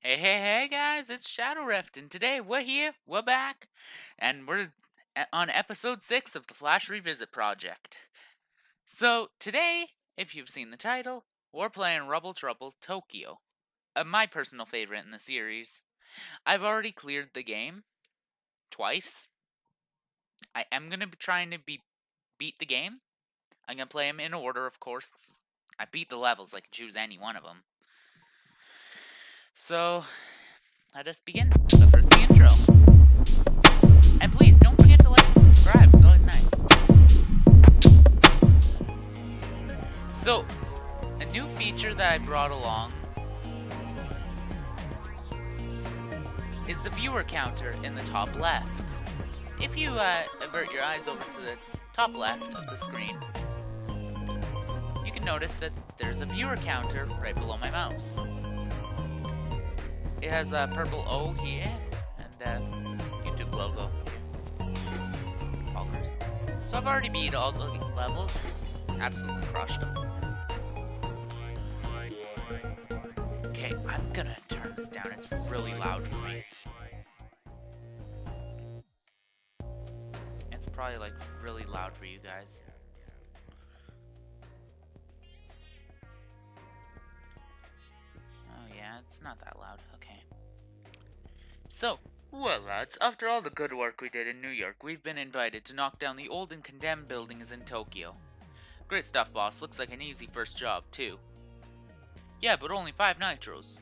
Hey guys, it's Shadow Rift, and today we're back, and we're on episode 6 of the Flash Revisit Project. So, today, if you've seen the title, we're playing Rubble Trouble Tokyo, my personal favorite in the series. I've already cleared the game, twice. I am going to be trying to beat the game. I'm going to play them in order, of course. I beat the levels, I can choose any one of them. So, let us begin. But first, the intro. And please, don't forget to like and subscribe. It's always nice. So, a new feature that I brought along is the viewer counter in the top left. If you avert your eyes over to the top left of the screen, you can notice that there's a viewer counter right below my mouse. It has a purple O here, and YouTube logo. Poggers. So I've already beat all the levels. Absolutely crushed them. Okay, I'm gonna turn this down. It's really loud for me. It's probably like really loud for you guys. Oh yeah, it's not that loud. Okay. So, well lads, after all the good work we did in New York, we've been invited to knock down the old and condemned buildings in Tokyo. Great stuff, boss. Looks like an easy first job, too. Yeah, but only 5 nitros.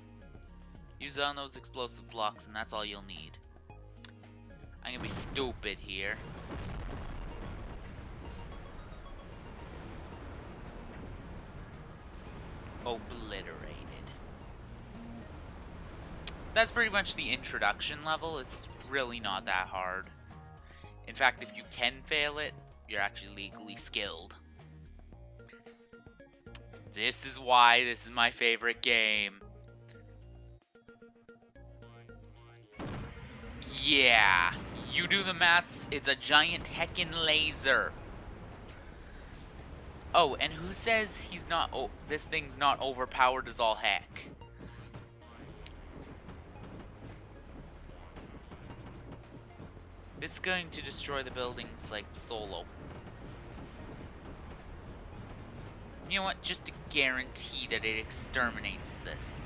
Use on those explosive blocks and that's all you'll need. I'm gonna be stupid here. Obliterated. That's pretty much the introduction level. It's really not that hard. In fact, if you can fail it, you're actually legally skilled. This is why this is my favorite game. Yeah, you do the maths, it's a giant heckin' laser. Oh, and who says he's not, this thing's not overpowered as all heck? This is going to destroy the buildings like solo. You know what? Just to guarantee that it exterminates this.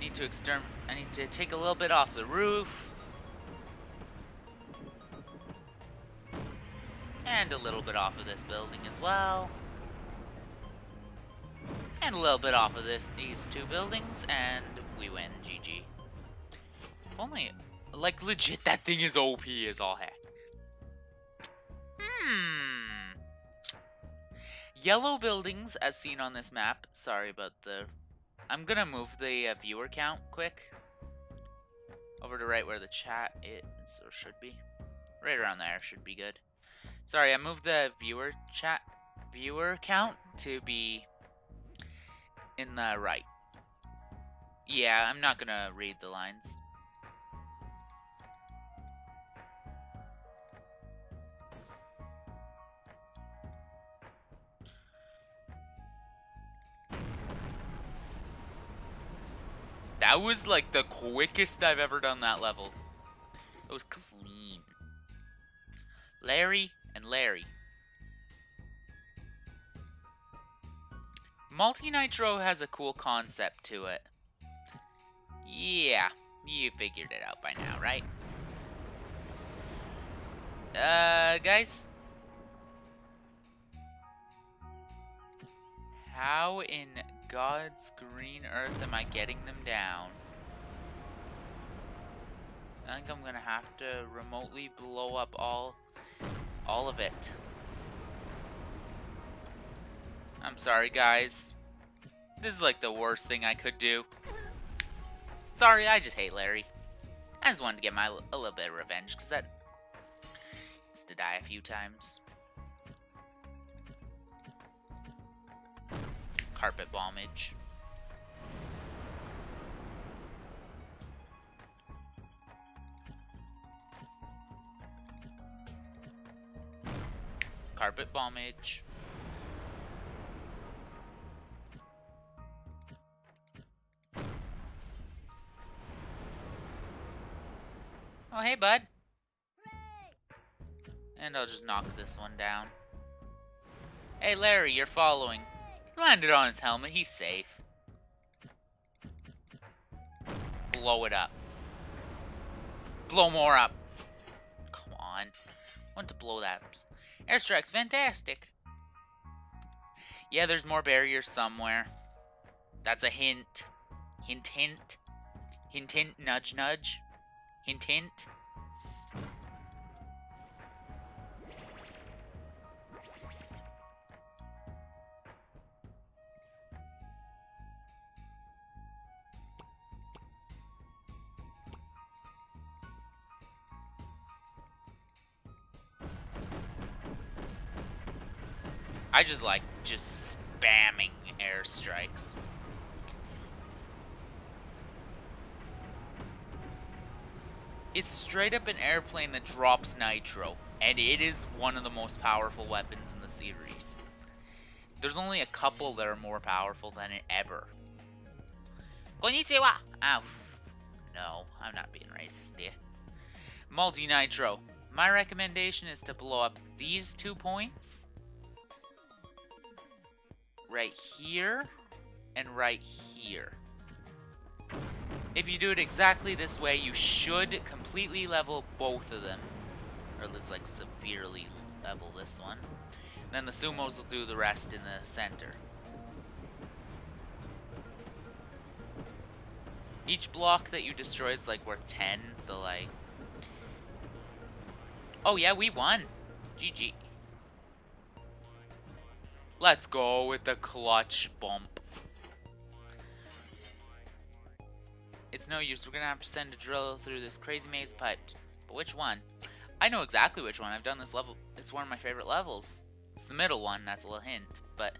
I need to take a little bit off the roof. And a little bit off of this building as well. And a little bit off of these 2 buildings, and we win. GG. Only, like, legit, that thing is OP as all heck. Yellow buildings, as seen on this map. Sorry about the... I'm gonna move the viewer count quick. Over to right where the chat is, or should be. Right around there should be good. Sorry, I moved the viewer count to be in the right. Yeah, I'm not gonna read the lines. That was like the quickest I've ever done that level. It was clean. Larry and Larry. Multi-Nitro has a cool concept to it. Yeah, you figured it out by now, right? Guys? How in God's green earth am I getting them down? I think I'm gonna have to remotely blow up all of it. I'm sorry, guys. This is like the worst thing I could do. Sorry, I just hate Larry. I just wanted to get a little bit of revenge, because that needs to die a few times. Carpet bombage. Carpet bombage. hey, bud. And I'll just knock this one down. Hey, Larry, you're following. He landed on his helmet. He's safe. Blow it up. Blow more up. Come on. I want to blow that. Airstrike's fantastic. Yeah, there's more barriers somewhere. That's a hint. Hint, hint. Hint, hint, nudge, nudge. Hint, hint. I just like spamming airstrikes. It's straight up an airplane that drops nitro, and it is one of the most powerful weapons in the series. There's only a couple that are more powerful than it ever. Konnichiwa! Ow. No, I'm not being racist here. Multi-nitro. My recommendation is to blow up these 2 points. Right here, and right here. If you do it exactly this way, you should completely level both of them. Or let's like severely level this one. Then the sumos will do the rest in the center. Each block that you destroy is like worth 10, so like... Oh yeah, we won! GG. Let's go with the clutch bump. It's no use, we're gonna have to send a drill through this crazy maze of pipes. But which one? I know exactly which one, I've done this level. It's one of my favorite levels. It's the middle one, that's a little hint, but...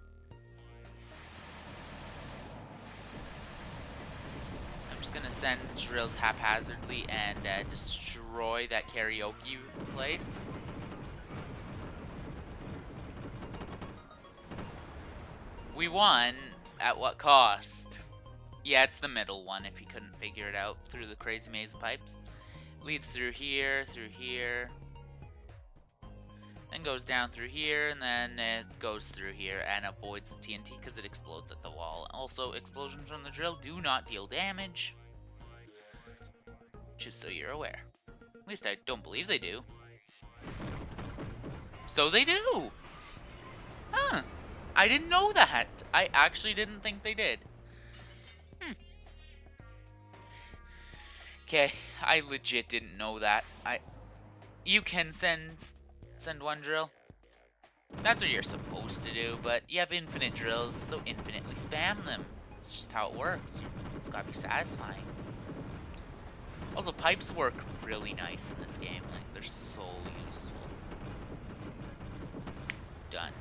I'm just gonna send drills haphazardly and destroy that karaoke place. We won, at what cost? Yeah, it's the middle one if you couldn't figure it out through the crazy maze of pipes. Leads through here, then goes down through here, and then it goes through here and avoids the TNT because it explodes at the wall. Also, explosions from the drill do not deal damage. Just so you're aware. At least I don't believe they do. So they do! Huh. I didn't know that. I actually didn't think they did. Okay, I legit didn't know that. You can send one drill. That's what you're supposed to do, but you have infinite drills, so infinitely spam them. It's just how it works. It's gotta be satisfying. Also, pipes work really nice in this game. Like, they're so useful. Done.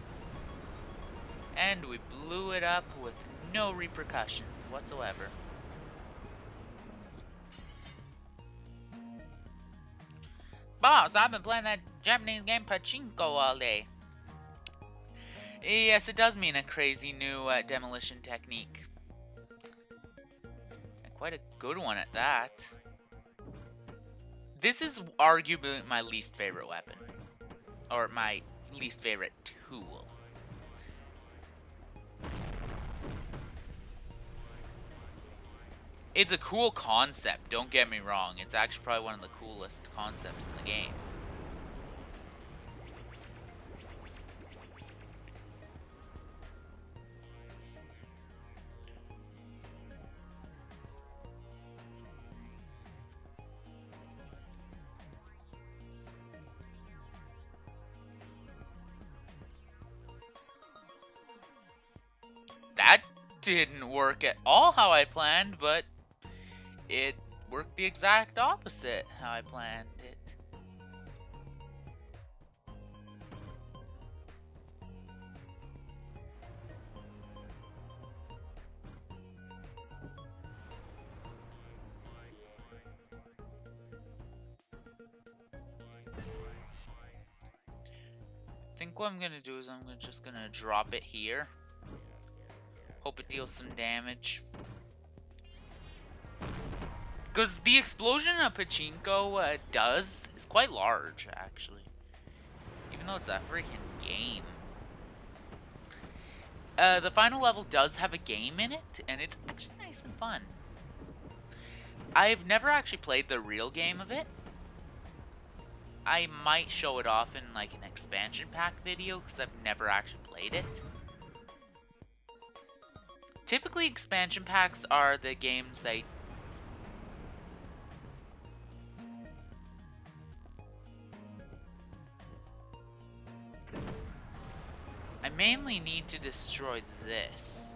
And we blew it up with no repercussions whatsoever. Boss, I've been playing that Japanese game Pachinko all day. Yes, it does mean a crazy new demolition technique. And quite a good one at that. This is arguably my least favorite weapon. Or my least favorite tool. It's a cool concept, don't get me wrong. It's actually probably one of the coolest concepts in the game. That didn't work at all how I planned, but it worked the exact opposite how I planned it. I think what I'm gonna do is I'm just gonna drop it here. Hope it deals some damage. Because the explosion a pachinko does is quite large, actually. Even though it's a freaking game. The final level does have a game in it, and it's actually nice and fun. I've never actually played the real game of it. I might show it off in like an expansion pack video, because I've never actually played it. Typically, expansion packs are the games that I mainly need to destroy this.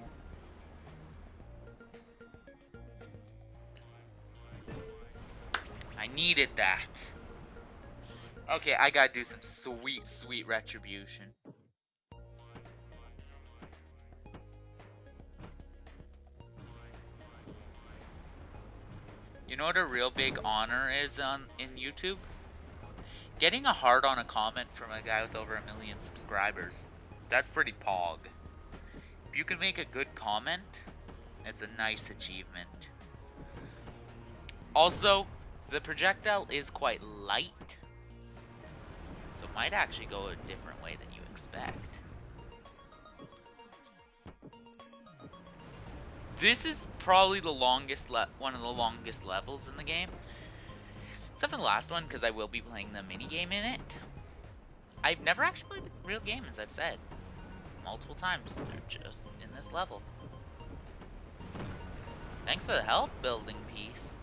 I needed that. Okay, I gotta do some sweet, sweet retribution. You know what a real big honor is in YouTube? Getting a heart on a comment from a guy with over 1 million subscribers. That's pretty pog. If you can make a good comment, it's a nice achievement. Also, the projectile is quite light, so it might actually go a different way than you expect. This is probably the longest one of the longest levels in the game. Except for the last one, because I will be playing the minigame in it. I've never actually played the real game, as I've said. Multiple times. They're just in this level. Thanks for the help, building piece.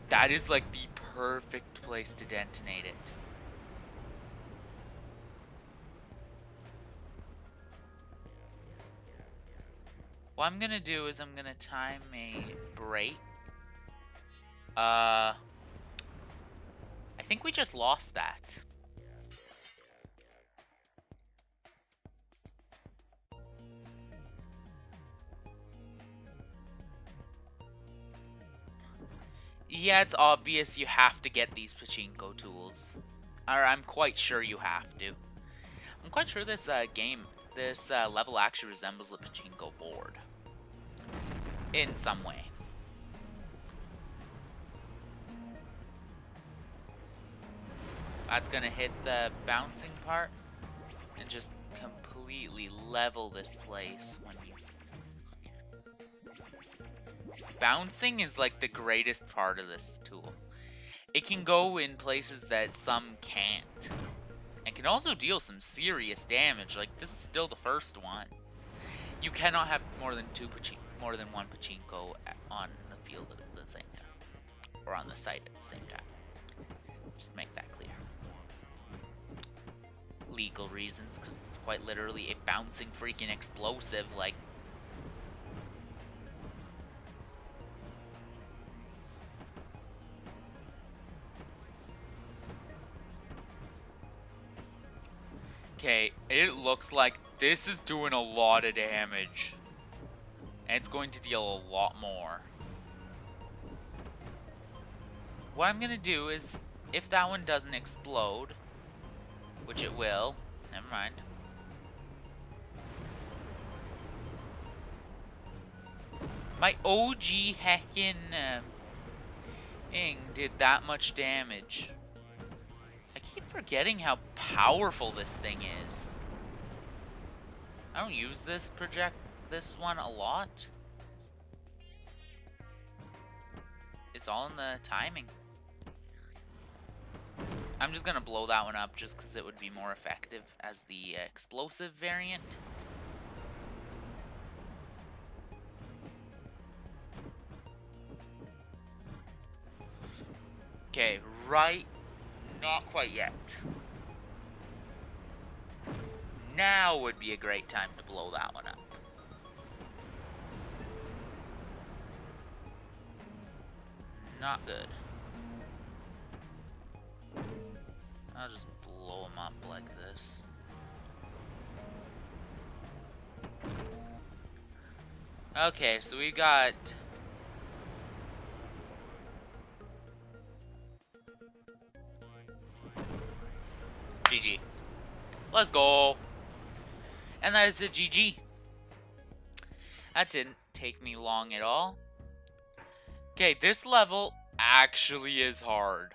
That is like the perfect place to detonate it. What I'm gonna do is I'm gonna time a break. I think we just lost that. Yeah, it's obvious you have to get these pachinko tools. Or I'm quite sure you have to. I'm quite sure this this level actually resembles a pachinko board. In some way. That's gonna hit the bouncing part and just completely level this place when you... Bouncing is like the greatest part of this tool. It can go in places that some can't. And can also deal some serious damage. Like, this is still the first one. You cannot have more than one pachinko on the field at the same time. Or on the site at the same time. Just make that clear. Legal reasons, because it's quite literally a bouncing freaking explosive, like... Okay, it looks like this is doing a lot of damage. And it's going to deal a lot more. What I'm gonna do is, if that one doesn't explode, which it will, never mind. My OG heckin' thing did that much damage. I keep forgetting how powerful this thing is. I don't use this one a lot. It's all in the timing. I'm just gonna blow that one up just because it would be more effective as the explosive variant. Okay, right. Not quite yet. Now would be a great time to blow that one up. Not good. I'll just blow them up like this. Okay, so we got... GG. Let's go. And that is a GG. That didn't take me long at all. Okay, this level actually is hard.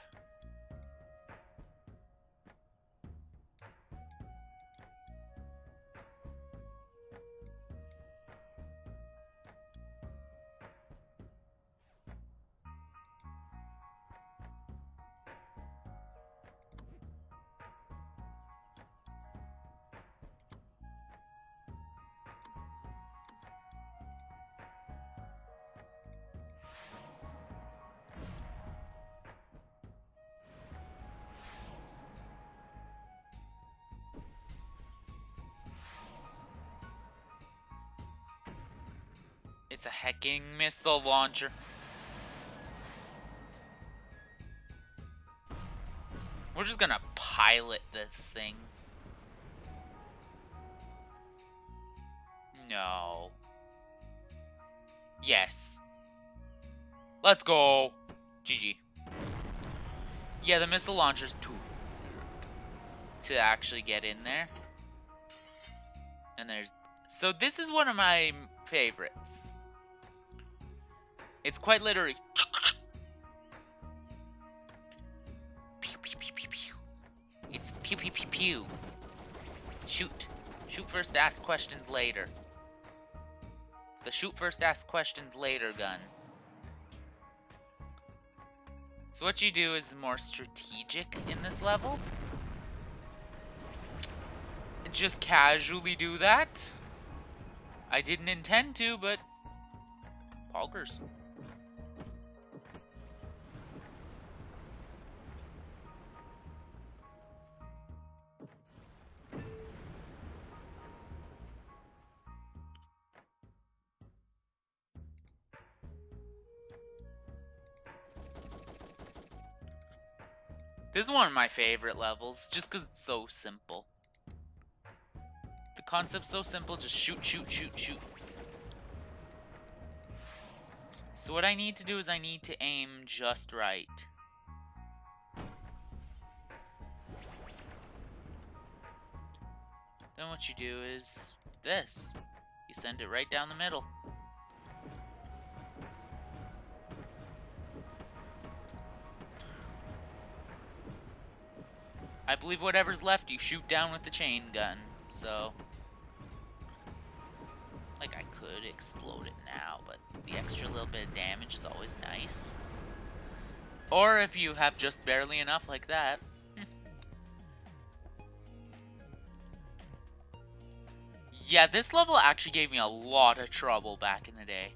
It's a hecking missile launcher. We're just gonna pilot this thing. No. Yes. Let's go. GG. Yeah, the missile launcher's too to actually get in there. And there's... So this is one of my favorites. It's quite literally... Pew, pew, pew, pew, pew. It's pew, pew, pew, pew. Shoot. Shoot first, ask questions later. It's the shoot first, ask questions later gun. So what you do is more strategic in this level. Just casually do that. I didn't intend to, but... Poggers. This is one of my favorite levels, just because it's so simple. The concept's so simple, just shoot, shoot, shoot, shoot. So what I need to do is I need to aim just right. Then what you do is this. You send it right down the middle. I believe whatever's left you shoot down with the chain gun, so... Like, I could explode it now, but the extra little bit of damage is always nice. Or if you have just barely enough like that. Yeah, this level actually gave me a lot of trouble back in the day.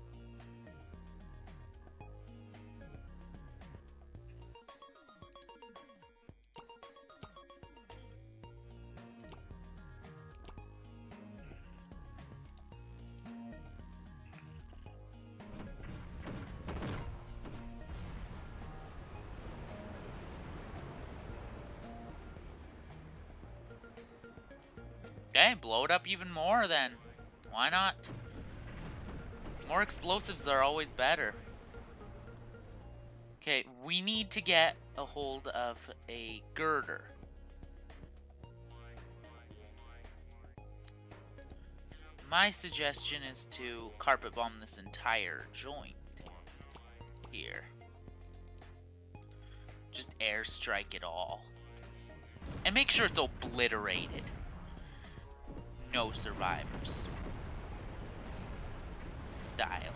Okay, blow it up even more then. Why not? More explosives are always better. Okay, we need to get a hold of a girder. My suggestion is to carpet bomb this entire joint here. Just airstrike it all. And make sure it's obliterated. No survivors. Style.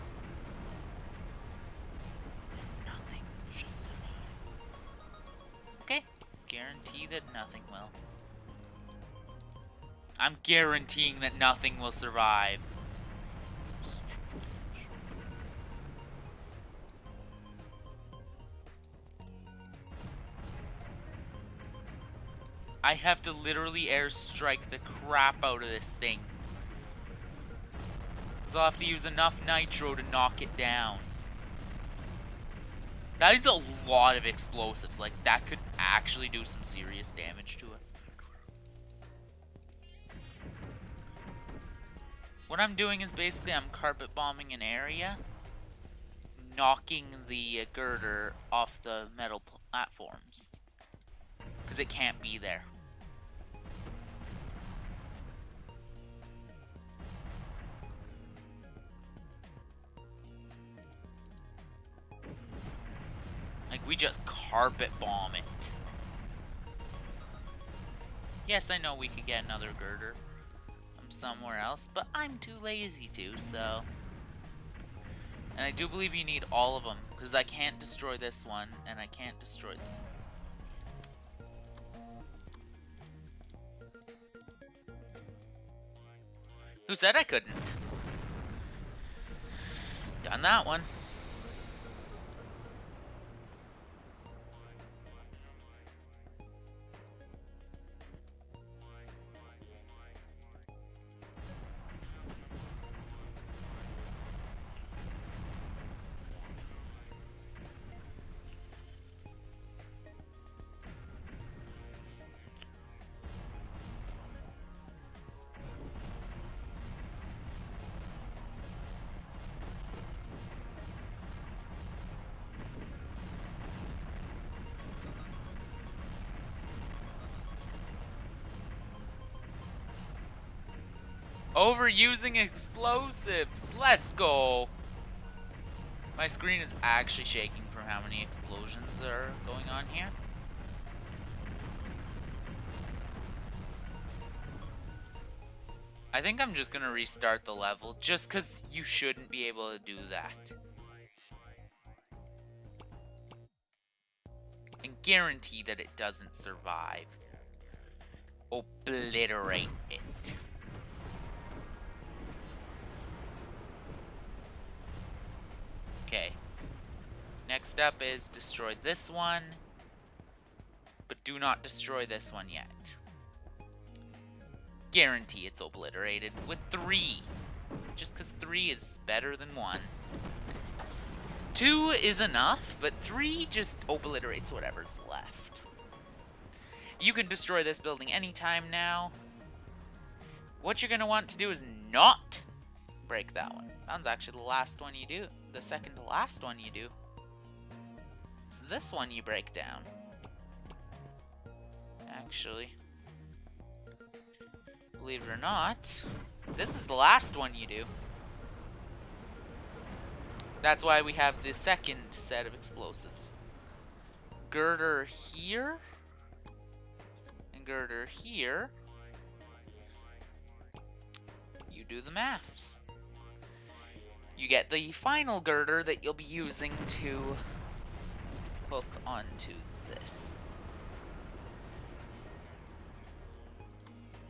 Nothing should survive. Okay, guarantee that nothing will. I'm guaranteeing that nothing will survive. I have to literally airstrike the crap out of this thing. Because I'll have to use enough nitro to knock it down. That is a lot of explosives. Like, that could actually do some serious damage to it. What I'm doing is basically I'm carpet bombing an area, knocking the girder off the metal platforms. Because it can't be there. we just carpet bomb it. Yes, I know we could get another girder from somewhere else, but I'm too lazy to, so... And I do believe you need all of them, because I can't destroy this one, and I can't destroy these. Who said I couldn't? Done that one. Overusing explosives. Let's go. My screen is actually shaking from how many explosions are going on here. I think I'm just gonna restart the level just because you shouldn't be able to do that. And guarantee that it doesn't survive. Obliterate it. Okay. Next up is destroy this one. But do not destroy this one yet. Guarantee it's obliterated with 3. Just because 3 is better than 1. 2 is enough, but 3 just obliterates whatever's left. You can destroy this building anytime now. What you're going to want to do is not break that one. That one's actually the last one you do. The second to last one you do. It's this one you break down. Actually. Believe it or not, this is the last one you do. That's why we have the second set of explosives. Girder here. And girder here. You do the maths. You get the final girder that you'll be using to hook onto this.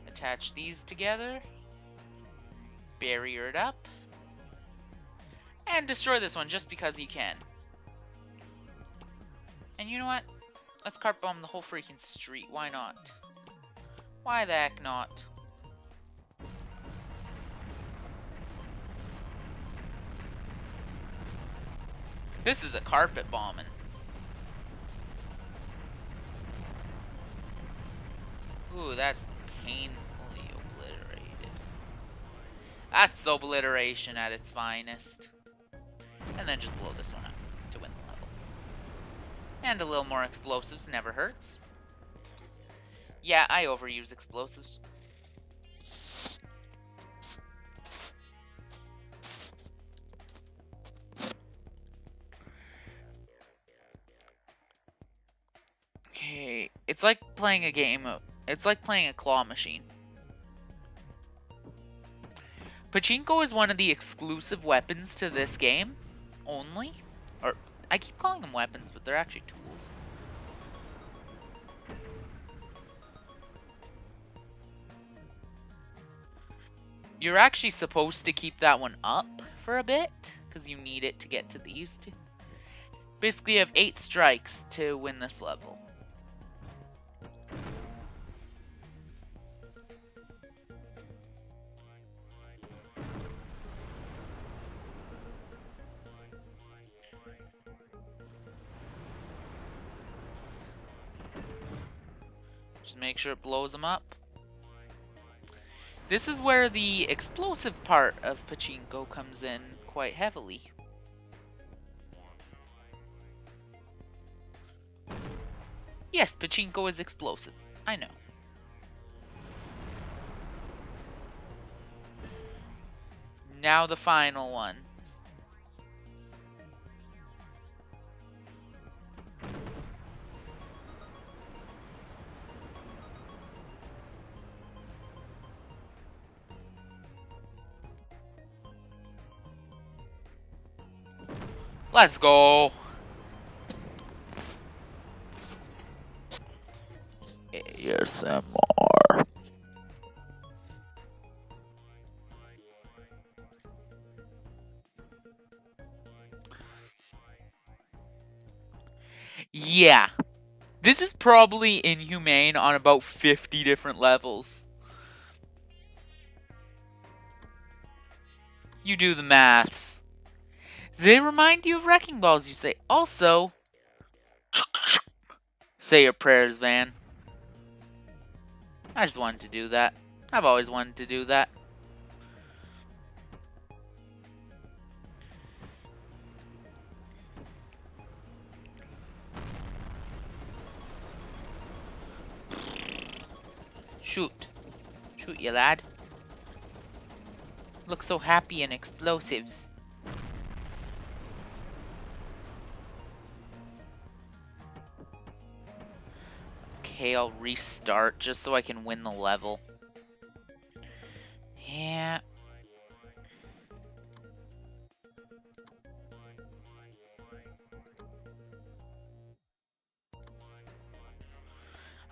Attach these together. Barrier it up. And destroy this one just because you can. And you know what? Let's cart bomb the whole freaking street. Why not? Why the heck not? This is a carpet bombing. Ooh, that's painfully obliterated. That's obliteration at its finest. And then just blow this one up to win the level. And a little more explosives never hurts. Yeah, I overuse explosives. Okay, it's like playing a game of... It's like playing a claw machine. Pachinko is one of the exclusive weapons to this game. Only. Or, I keep calling them weapons, but they're actually tools. You're actually supposed to keep that one up for a bit, because you need it to get to these two. Basically, you have 8 strikes to win this level. Just make sure it blows them up. This is where the explosive part of Pachinko comes in quite heavily. Yes, Pachinko is explosive. I know. Now the final one. Let's go. ASMR. Yeah. This is probably inhumane on about 50 different levels. You do the maths. They remind you of wrecking balls, you say. Also, say your prayers, Van. I just wanted to do that. I've always wanted to do that. Shoot. Shoot, you lad. Look so happy and explosives. Okay, I'll restart just so I can win the level. Yeah.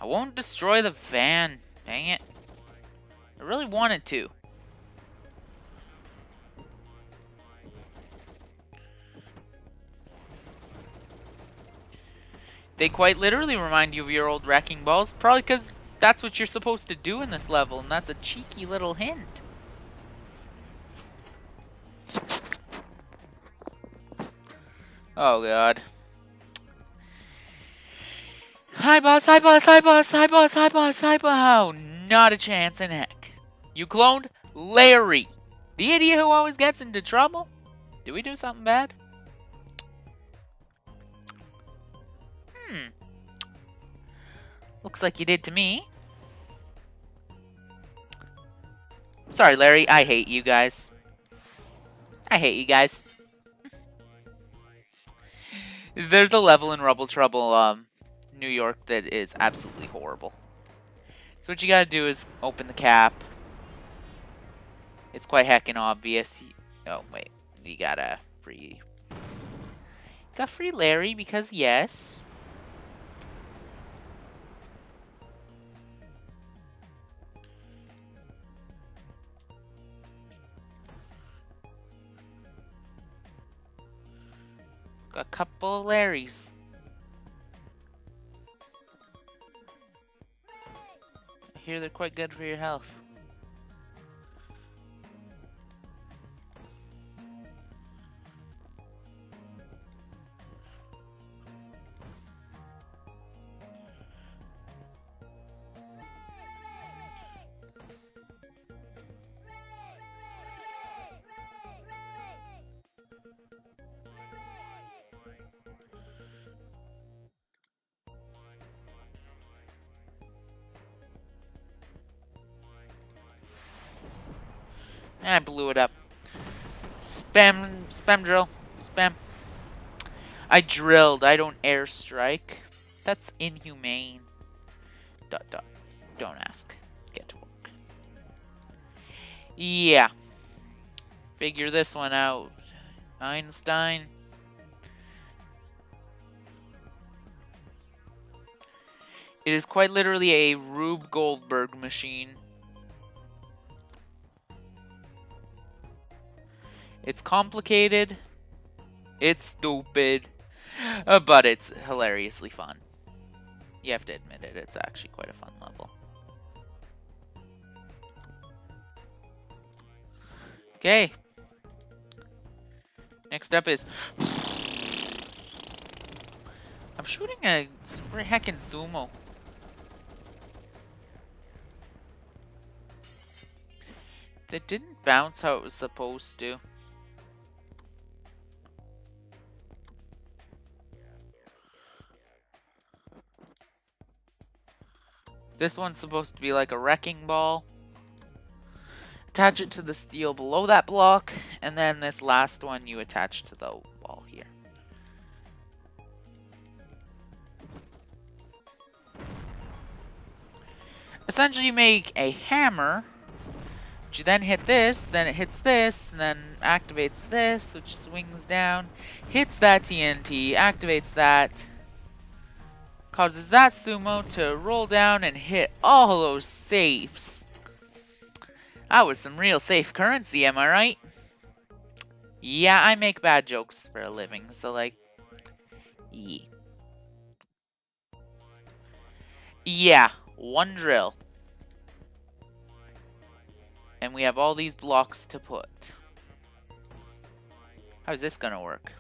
I won't destroy the van. Dang it. I really wanted to. They quite literally remind you of your old wrecking balls, probably because that's what you're supposed to do in this level, and that's a cheeky little hint. Oh god. Hi boss, hi boss, hi boss, hi boss, hi boss, hi boss. Oh, not a chance in heck. You cloned Larry, the idiot who always gets into trouble? Did we do something bad? Looks like you did to me. Sorry, Larry. I hate you guys. I hate you guys. There's a level in Rubble Trouble, New York that is absolutely horrible. So what you gotta do is open the cap. It's quite heckin' obvious. Oh, wait. You got free... Got free Larry because yes. Got a couple of Larrys. I hear they're quite good for your health. And I blew it up. Spam drill. Spam. I drilled. I don't airstrike. That's inhumane. ... Don't ask. Get to work. Yeah. Figure this one out, Einstein. It is quite literally a Rube Goldberg machine. It's complicated. It's stupid. But it's hilariously fun. You have to admit it. It's actually quite a fun level. Okay. Next up is... I'm shooting a heckin' sumo. That didn't bounce how it was supposed to. This one's supposed to be like a wrecking ball. Attach it to the steel below that block, and then this last one you attach to the wall here. Essentially you make a hammer But you then hit this, then it hits this, and then activates this, which swings down, hits that TNT, activates that, causes that sumo to roll down and hit all those safes. That was some real safe currency, am I right? Yeah, I make bad jokes for a living, so like, yeah. Yeah, one drill. And we have all these blocks to put. How's this gonna work?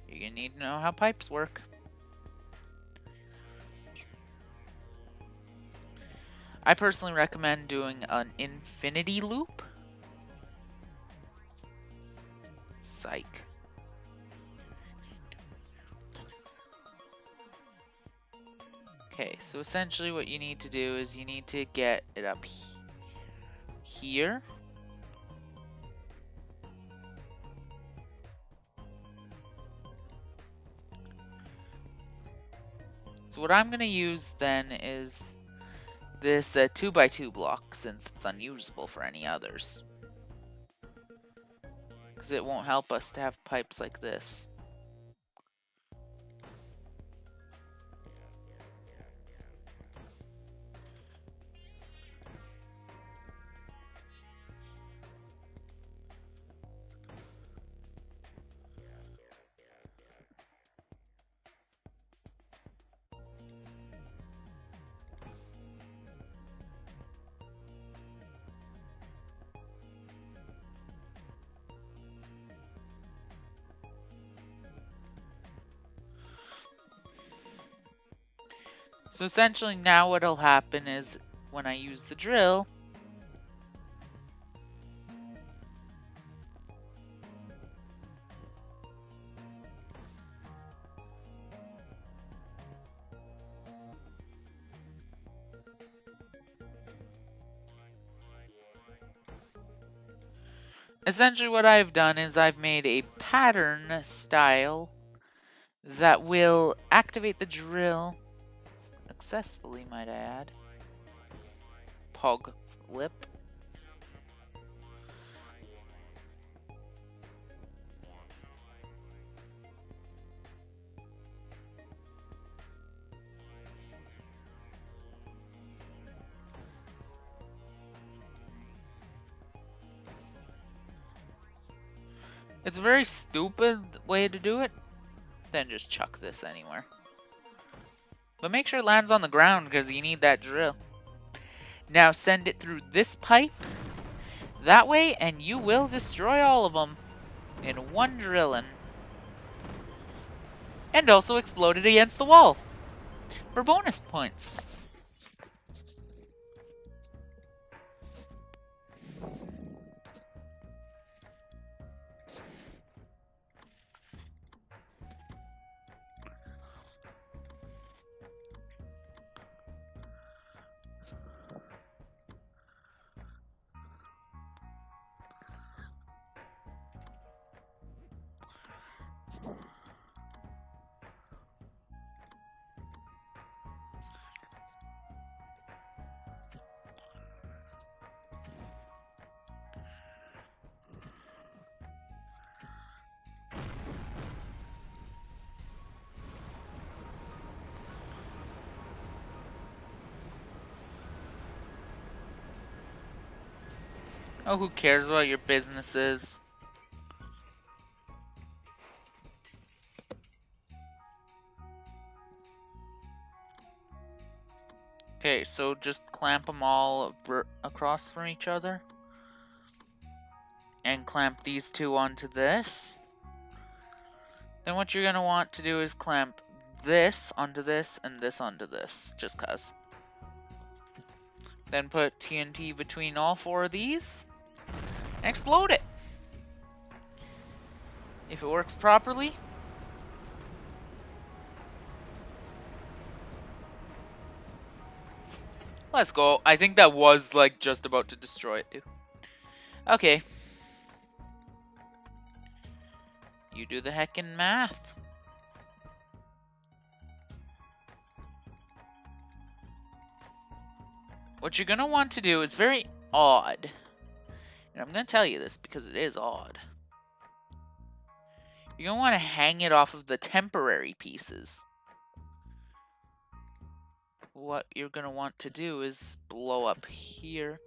You're gonna need to know how pipes work. I personally recommend doing an infinity loop. Psych. Okay, so essentially what you need to do is you need to get it up here. So what I'm going to use then is this 2x2 block, since it's unusable for any others. Because it won't help us to have pipes like this. So essentially now what'll happen is when I use the drill, essentially what I've done is I've made a pattern style that will activate the drill successfully, might I add. Pog flip. It's a very stupid way to do it. Then just chuck this anywhere. But make sure it lands on the ground because you need that drill. Now send it through this pipe that way and you will destroy all of them in one drilling. And also explode it against the wall for bonus points. Oh, who cares what your business is? Okay, so just clamp them all across from each other. And clamp these two onto this. Then what you're going to want to do is clamp this onto this and this onto this, just cuz. Then put TNT between all four of these. And explode it. If it works properly. Let's go. I think that was like just about to destroy it too. Okay. You do the heckin' math. what you're going to want to do is very odd. And I'm going to tell you this because it is odd. You're going to want to hang it off of the temporary pieces. What you're going to want to do is blow up here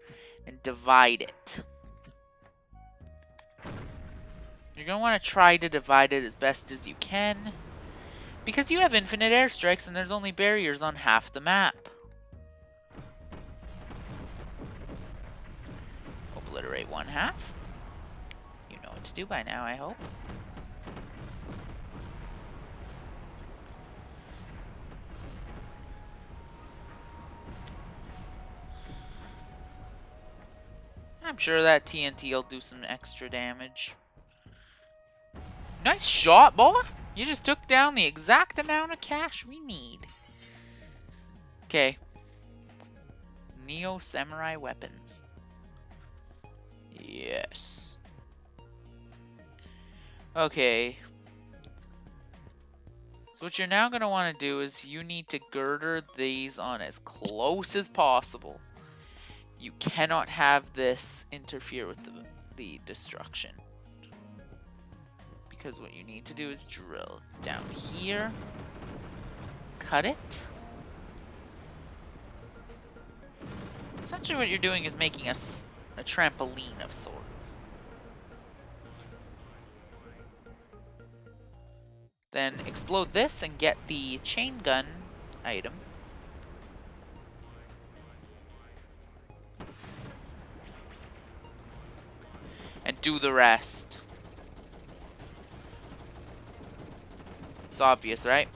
and divide it. You're going to want to try to divide it as best as you can, because you have infinite airstrikes and there's only barriers on half the map. Obliterate one half. You know what to do by now, I hope. I'm sure that TNT will do some extra damage. Nice shot, boy! You just took down the exact amount of cash we need. Okay. Neo Samurai weapons. Yes. Okay. So what you're now going to want to do is you need to girder these on as close as possible. You cannot have this interfere with the destruction. Because what you need to do is drill down here, cut it. Essentially what you're doing is making a trampoline of sorts. Then explode this and get the chain gun item. And do the rest. It's obvious, right?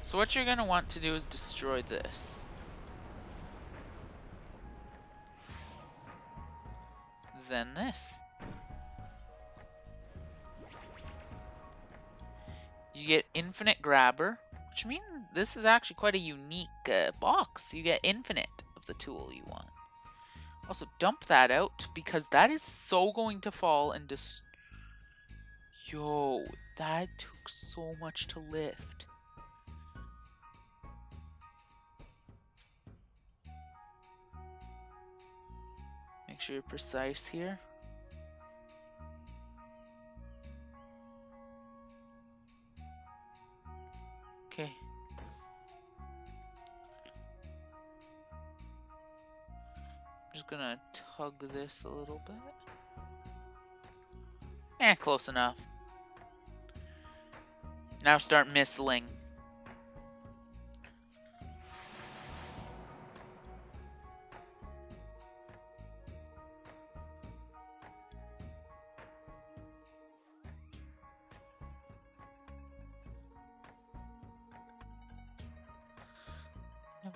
So what you're going to want to do is destroy this. Then this. You get infinite grabber, which means this is actually quite a unique box. You get infinite of the tool you want. Also, dump that out because that is so going to fall and Yo, that took so much to lift. Make sure you're precise here. Okay. I'm just gonna tug this a little bit. Close enough. Now start missiling.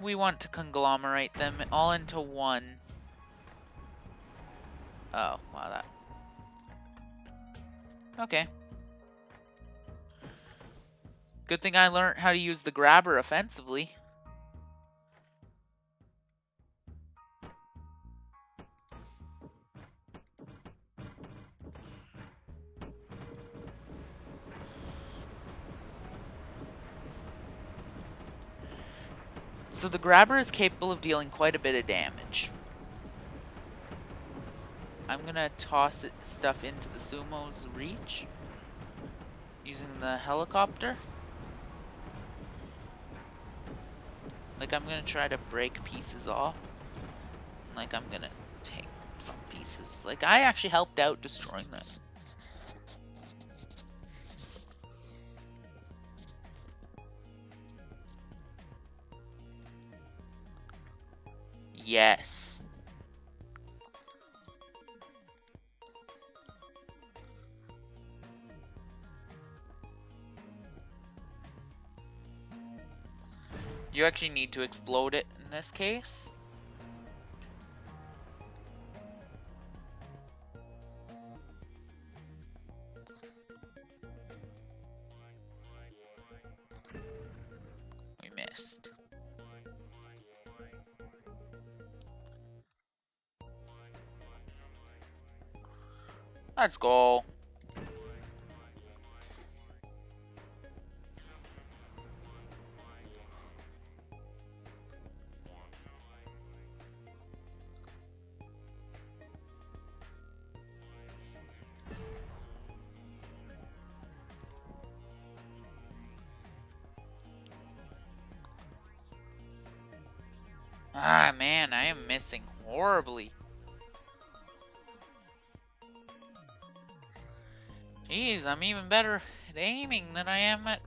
We want to conglomerate them all into one. Oh, wow, that. Okay. Good thing I learned how to use the grabber offensively. So the grabber is capable of dealing quite a bit of damage. I'm gonna toss stuff into the sumo's reach using the helicopter. Like, I'm gonna try to break pieces off. Like, I'm gonna take some pieces. Like, I actually helped out destroying that. Yes. You actually need to explode it in this case. We missed. Let's go. Ah, man, I am missing horribly. Jeez, I'm even better at aiming than I am at...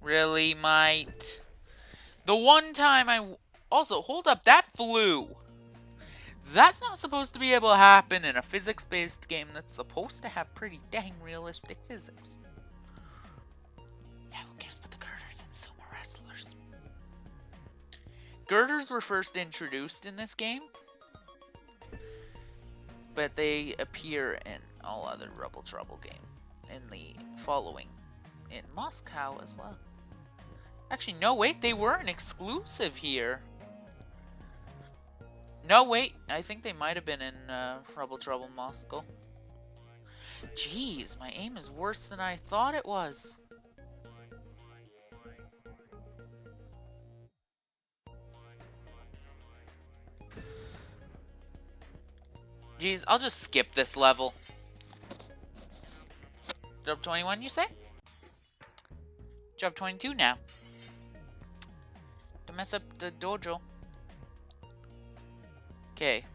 Really, mate? The one time I... Also, hold up, that flew! That's not supposed to be able to happen in a physics-based game that's supposed to have pretty dang realistic physics. Yeah, who cares about the girders and sumo wrestlers? Girders were first introduced in this game, but they appear in all other Rubble Trouble games in the following, in Moscow as well. Actually, no, wait, they weren't exclusive here. No, wait, I think they might have been in Rubble Trouble Moscow. Jeez, my aim is worse than I thought it was. Jeez, I'll just skip this level. Job 21, you say? Job 22 now. Don't mess up the dojo. Okay.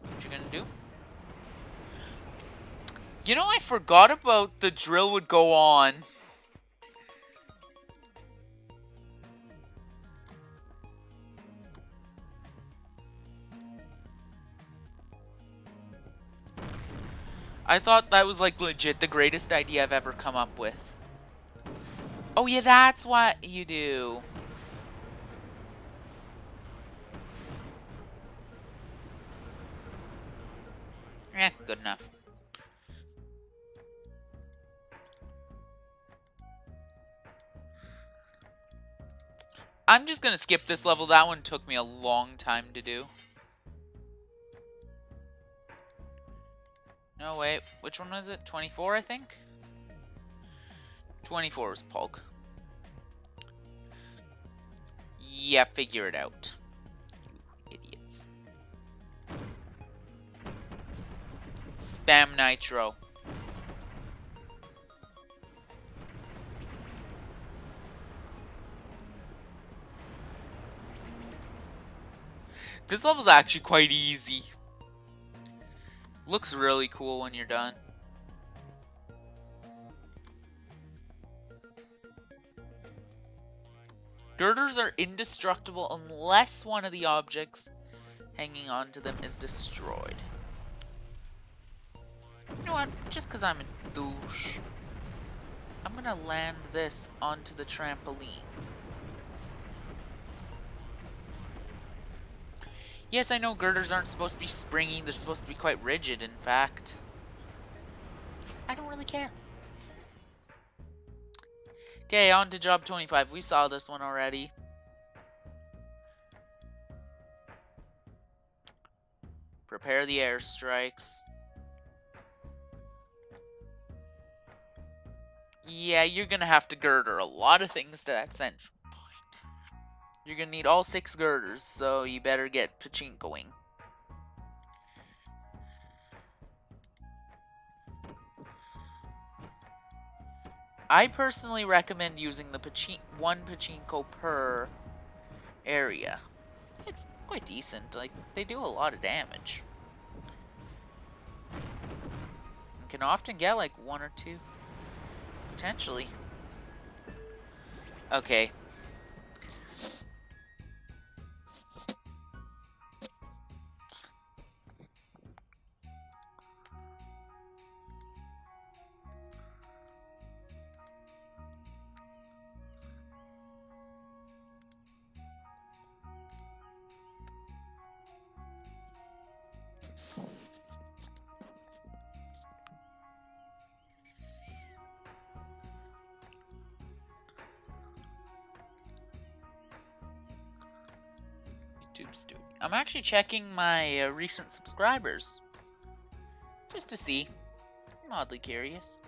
What you gonna do? You know, I forgot about the drill would go on. I thought that was like legit the greatest idea I've ever come up with. Oh yeah, that's what you do. Eh, good enough. I'm just gonna skip this level. That one took me a long time to do. No, wait. Which one was it? 24, I think? 24 was Pog. Yeah, figure it out. You idiots. Spam Nitro. This level's actually quite easy. Looks really cool when you're done. Girders are indestructible unless one of the objects hanging onto them is destroyed. You know what? Just because I'm a douche, I'm gonna land this onto the trampoline. Yes, I know girders aren't supposed to be springy. They're supposed to be quite rigid, in fact. I don't really care. Okay, on to job 25. We saw this one already. Prepare the airstrikes. Yeah, you're gonna have to girder a lot of things to that central point. You're gonna need all 6 girders, so you better get pachinkoing. I personally recommend using the one pachinko per area. It's quite decent. Like, they do a lot of damage. You can often get like 1 or 2. Potentially. Okay. YouTube Studio. I'm actually checking my recent subscribers. Just to see. I'm oddly curious.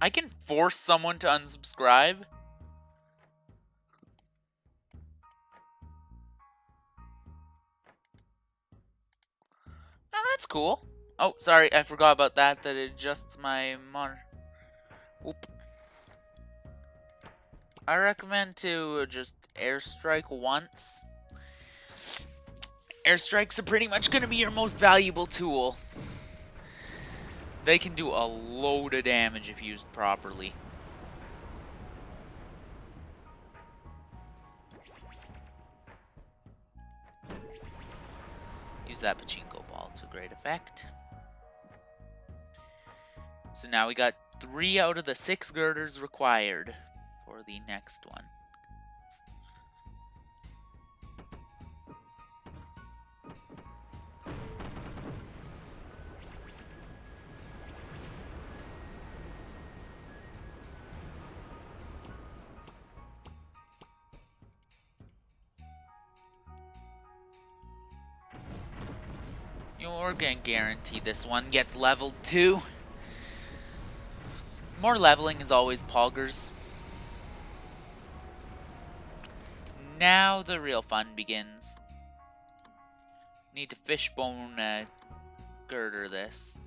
I can force someone to unsubscribe? Oh, that's cool. Oh, sorry, I forgot about that. That adjusts my monitor. Oop. I recommend to just airstrike once. Airstrikes are pretty much going to be your most valuable tool. They can do a load of damage if used properly. Use that pachinko ball to great effect. So now we got 3 out of the 6 girders required for the next one. You're gonna guarantee this one gets leveled too. More leveling is always poggers. Now the real fun begins. Need to fishbone girder this.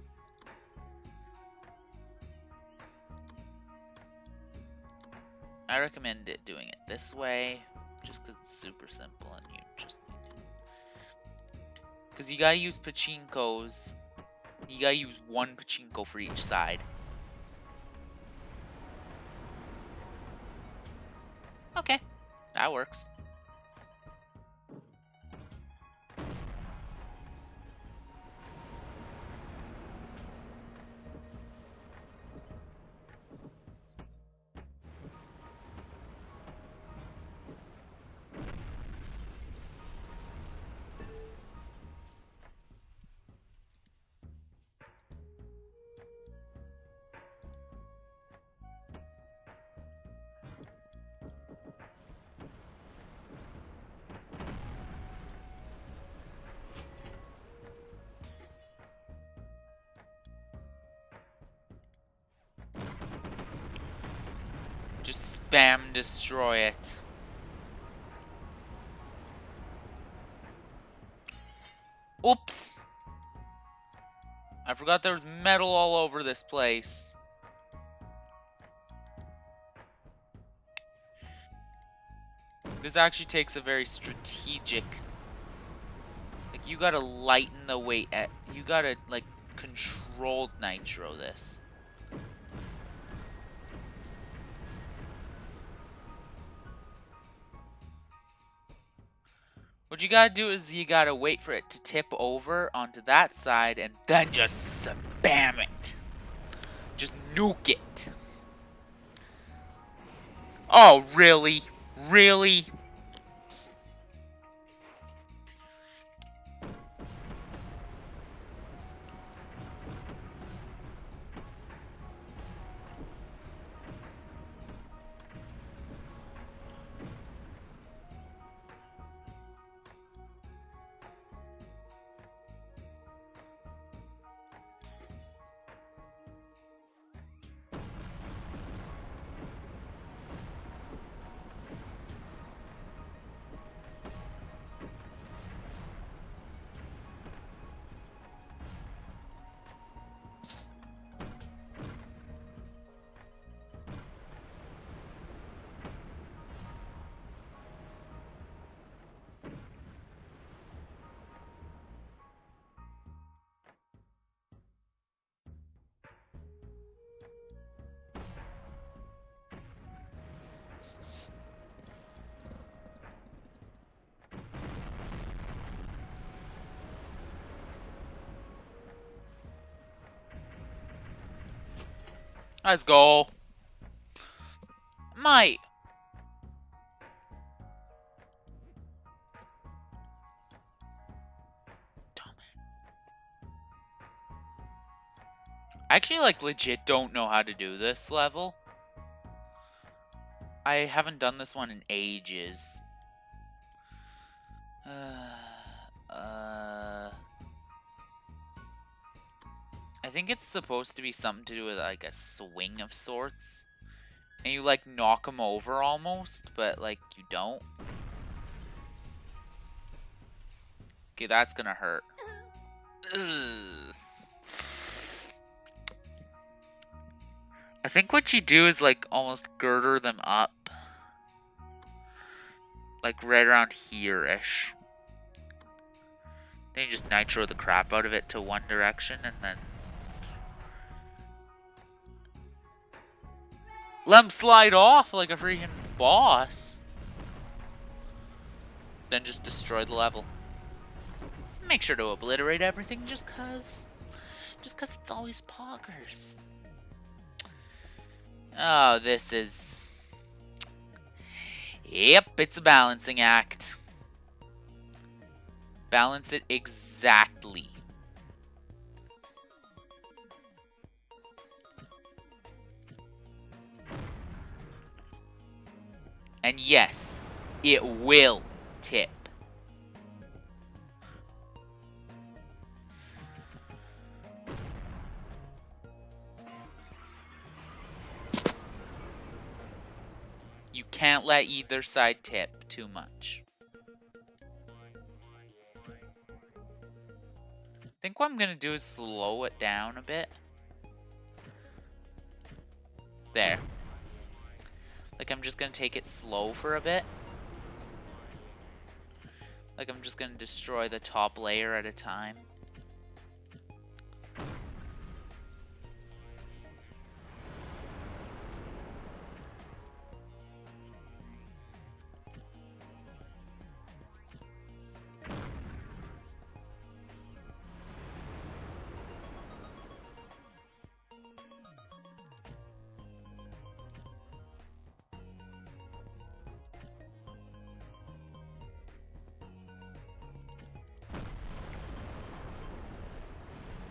I recommend doing it this way, just because it's super simple and you just need to. Because you gotta use pachinkos. You gotta use 1 pachinko for each side. Okay, that works. Just spam destroy it. Oops! I forgot there was metal all over this place. This actually takes a very strategic... Like, you gotta lighten the weight at... You gotta, like, controlled nitro this. What you gotta do is you gotta wait for it to tip over onto that side and then just spam it. Just nuke it. Oh, really? Really? Let's go. Might. I actually, like, legit don't know how to do this level. I haven't done this one in ages. I think it's supposed to be something to do with, like, a swing of sorts. And you, like, knock them over almost, but, like, you don't. Okay, that's gonna hurt. Ugh. I think what you do is, like, almost girder them up. Like, right around here-ish. Then you just nitro the crap out of it to one direction, and then let him slide off like a freaking boss. Then just destroy the level. Make sure to obliterate everything just cause it's always poggers. Oh, this is... Yep, it's a balancing act. Balance it exactly. And yes, it will tip. You can't let either side tip too much. I think what I'm gonna do is slow it down a bit. There. Like, I'm just gonna take it slow for a bit. Like, I'm just gonna destroy the top layer at a time.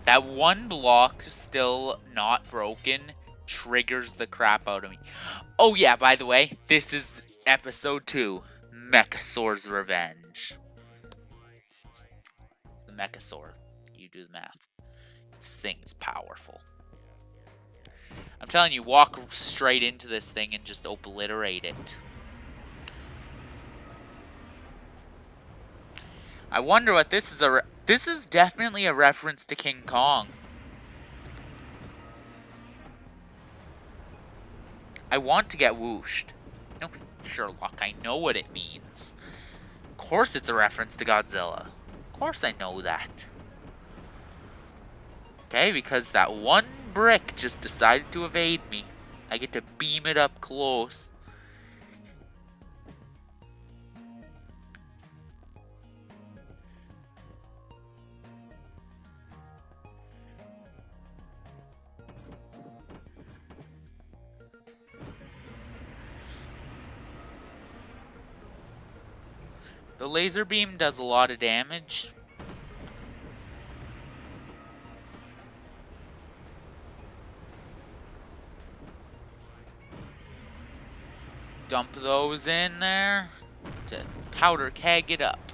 That one block still not broken triggers the crap out of me. Oh yeah, by the way, this is episode 2, Mechasaur's Revenge. It's the Mechasaur. You do the math. This thing is powerful. I'm telling you, walk straight into this thing and just obliterate it. I wonder what this is this is definitely a reference to King Kong. I want to get whooshed. No, Sherlock, I know what it means. Of course it's a reference to Godzilla. Of course I know that. Okay, because that one brick just decided to evade me. I get to beam it up close. The laser beam does a lot of damage. Dump those in there to powder keg it up.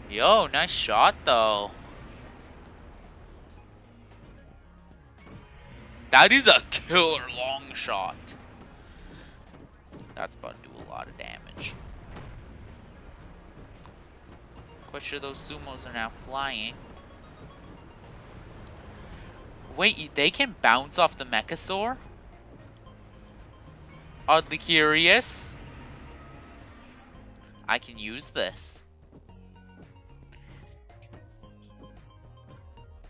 Yo, nice shot though. That is a killer long shot. That's about to do a lot of damage. Quite sure those sumos are now flying. Wait, they can bounce off the Mechasaur? Oddly curious. I can use this.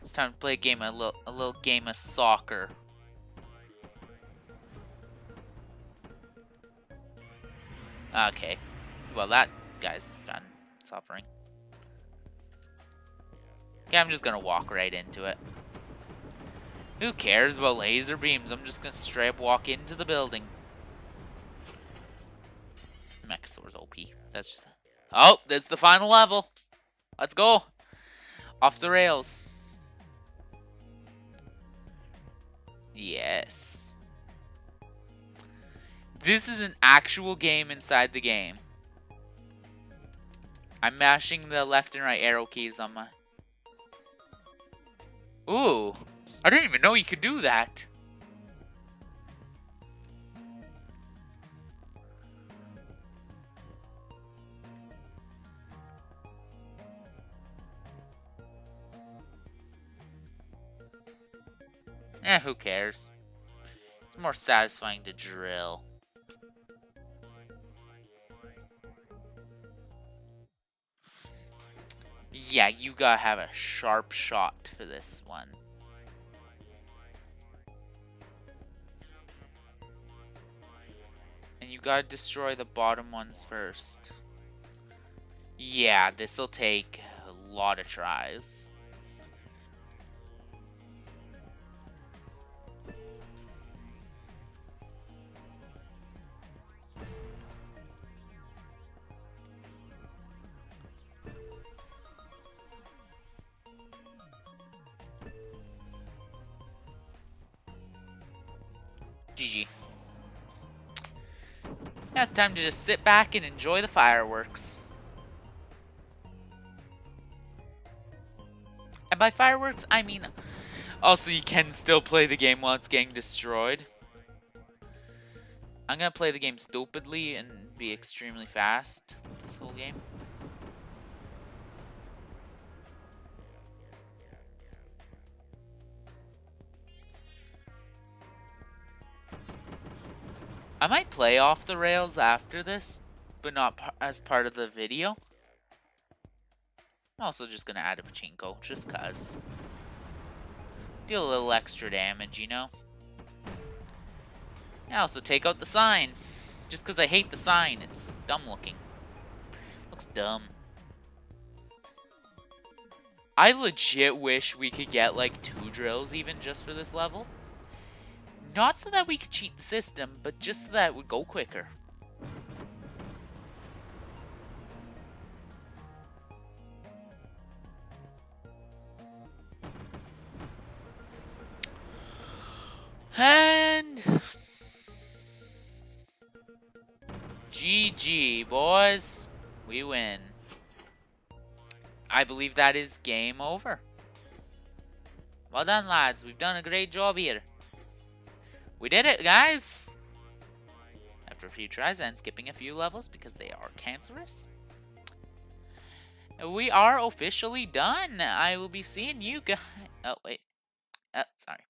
It's time to play a little game of soccer. Okay. Well, that guy's done suffering. Yeah, I'm just gonna walk right into it. Who cares about laser beams? I'm just gonna straight up walk into the building. Mechasaur's OP. That's just... Oh, that's the final level. Let's go. Off the rails. Yes. This is an actual game inside the game. I'm mashing the left and right arrow keys on my... Ooh. I didn't even know you could do that. Who cares? It's more satisfying to drill. Yeah, you gotta have a sharp shot for this one. And you gotta destroy the bottom ones first. Yeah, this'll take a lot of tries. GG. Now it's time to just sit back and enjoy the fireworks. And by fireworks, I mean also you can still play the game while it's getting destroyed. I'm gonna play the game stupidly and be extremely fast this whole game. I might play off the rails after this, but not as part of the video. I'm also just gonna add a pachinko, just cuz. Deal a little extra damage, you know? I also take out the sign. Just cuz I hate the sign, it's dumb looking. Looks dumb. I legit wish we could get like 2 drills even just for this level. Not so that we could cheat the system, but just so that it would go quicker. And... GG, boys. We win. I believe that is game over. Well done, lads. We've done a great job here. We did it, guys! After a few tries and skipping a few levels because they are cancerous. We are officially done. I will be seeing you guys... Oh, wait. Sorry.